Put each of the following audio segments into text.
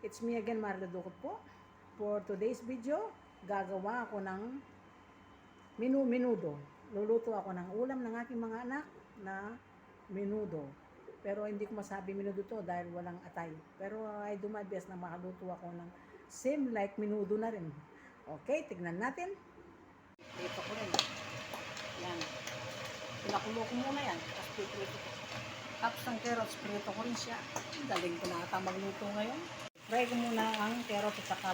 It's me again, Marla Dukot po. For today's video, gagawa ako ng menudo. Luluto ako ng ulam ng aking mga anak na menudo. Pero hindi ko masabi menudo to dahil walang atay. Pero I do my best na makaluto ako ng same like menudo na rin. Okay, tignan natin. Dito ko rin. Yan. Pinakulo ko muna yan. Tapos piprito ko. Tapos ang carrots, prito ko rin siya. Galing ko na ata magluto ngayon. Fry ko muna ang carrots at saka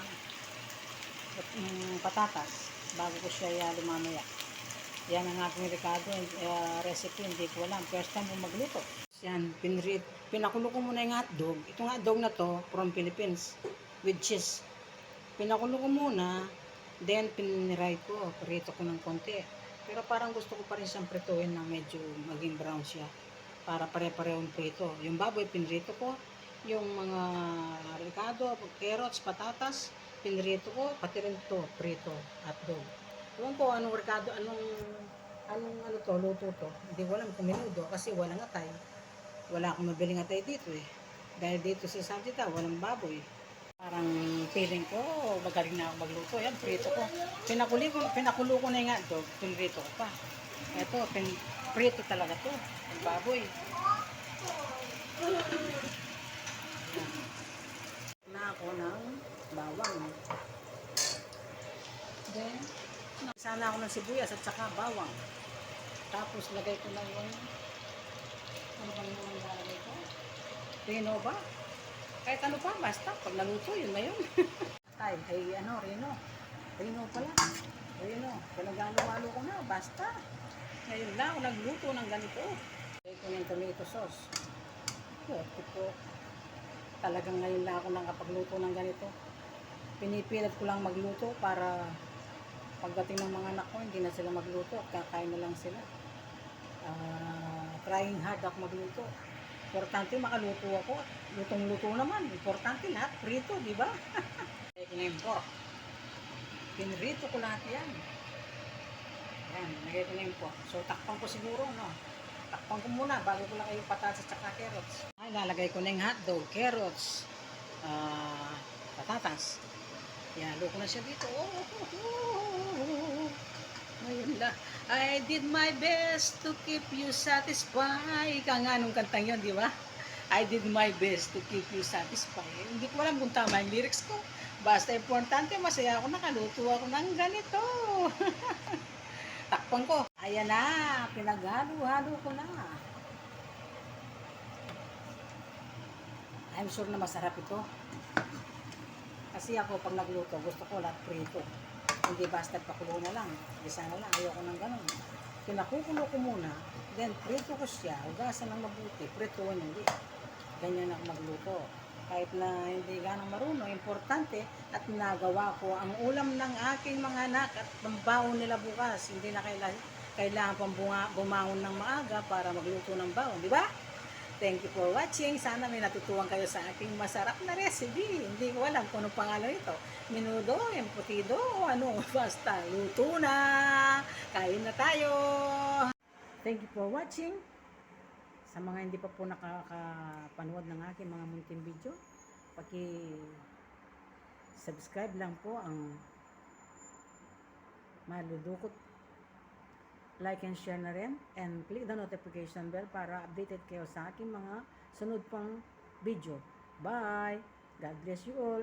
patatas bago ko siya lumamaya. Yan ang aking recipe, hindi ko alam. First time ko magluto. Yan, pinakulo ko muna yung hotdog. Itong hotdog na to, from Philippines, with cheese. Pinakulo ko muna, then piniray ko, prito ko ng konti. Pero parang gusto ko pa rin siyang prituin na medyo maging brown siya. Para pare-parehong prito. Yung baboy, pinrito ko. Yung mga ricado, carrots, patatas, pinrito ko. Pati rin to, prito, hotdog. Ewan ko anong ricado, ano to, luto to. Hindi ko alam kung menudo kasi walang atay. Wala akong mabiling atay dito eh. Dahil dito sa Santita, walang baboy. Parang feeling ko, magaling na ako magluto. Yan, prito ko. Pinakulo ko na yung hotdog, pinrito ko pa. Ito, prito talaga to. Ang baboy. Na ako ng bawang. Then, sana ako ng sibuyas at saka bawang. Tapos, lagay ko na yung ano bang naman lalagay ko? Rino ba? Kahit ano pa, basta. Pag naluto, yun na yun. Ay, Rino. Rino pala. Rino. Pinag-halo-halo ko na, basta. Ngayon lang ako nagluto ng ganito. Lagay ko yung tomato sauce. Ito po. Talagang ngayon lang ako nakapagluto ng ganito. Pinipilit ko lang magluto para pagdating ng mga anak ko, hindi na sila magluto at kakain na lang sila. Trying hard ako magluto. Importante makaluto ako. Lutong-luto naman. Importante lahat. Prito, di ba? Lagay ko na yung pork. Pinrito ko lahat yan. Yan, nagay ko na yung pork. So, takpan ko siguro, no? Takpan ko muna bago ko lang yung patatas at saka carrots. Ay, lalagay ko na yung hotdog, carrots, patatas. Yan, halo ko na siya dito. Ngayon lang. I did my best to keep you satisfied. Ika nga nung kantang yun, di ba? I did my best to keep you satisfied. Hindi ko alam kung tama yung lyrics ko. Basta importante, masaya ako, nakaluto ako ng ganito. Takpan ko. Ayan na, pinaghalo-halo ko na. I'm sure na masarap ito. Kasi ako pag nagluto, gusto ko lahat prito. Hindi basta pakulo na lang. Gisa na lang, ayoko ng ganun. Pinakukulo ko muna, then prito ko siya, hugasan ng mabuti, prituin hindi. Ganyan ako magluto. Kahit na hindi ganang marunong, importante at nagawa ko ang ulam ng aking mga anak at pambaon nila bukas. Hindi na kailangan pang bumangon ng maaga para magluto ng baon, di ba? Thank you for watching. Sana may natutuwan kayo sa aking masarap na recipe. Hindi ko alam kung anong pangalan ito. Menudo, emputido, o ano. Basta, luto na. Kain na tayo. Thank you for watching. Sa mga hindi pa po nakakapanood ng aking mga munting video, paki-subscribe lang po ang Maludukot. Like and share na rin. And click the notification bell para updated kayo sa aking mga sunod pang video. Bye! God bless you all!